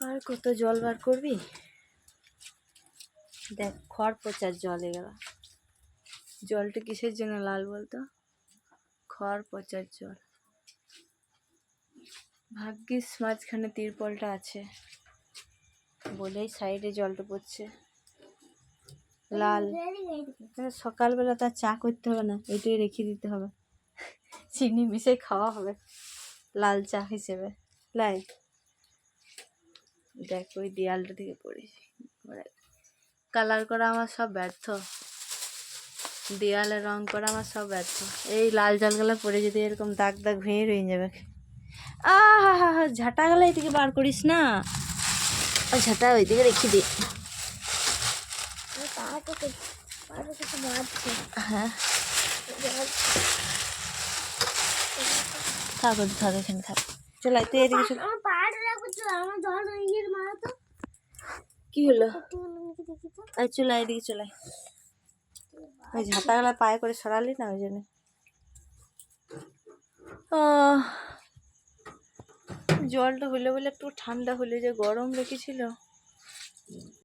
আর কত জল বার করবি? দেখ খড় পচার জল এগুলো। জলটা কিসের জন্য লাল বলতো? খড় পচার জল। ভাগ্যিস মাঝখানে তিরপলটা আছে বলেই সাইডে জলটা পড়ছে লাল। সকালবেলা তার চা করতে হবে না, এটাই রেখে দিতে হবে, চিনি মিশিয়ে খাওয়া হবে লাল চা হিসেবে। লাই দেখ ওই দেয়ালটা থেকে পড়েছি। কালার করা আমার সব ব্যর্থ, দেয়ালে রং করা আমার সব ব্যর্থ। এই লাল জলগুলো পরে যদি এরকম দাগ দাগ ভেঙে রয়ে যাবে। আহা ঝাঁটা গেলা এদিকে বার করিস না, ওই ঝাঁটা ওইদিকে রেখে দি। হ্যাঁ থাক থাক এখানে থাক। চলাই তুই এদিকে চল। কি হলো? চলাই এদিকে চলাই। ওই ঝাঁটাগুলা পায়ে করে সরালি না, ওই জন্য। জলটা হলে বলে একটু ঠান্ডা হলে, যে গরম রেখেছিল।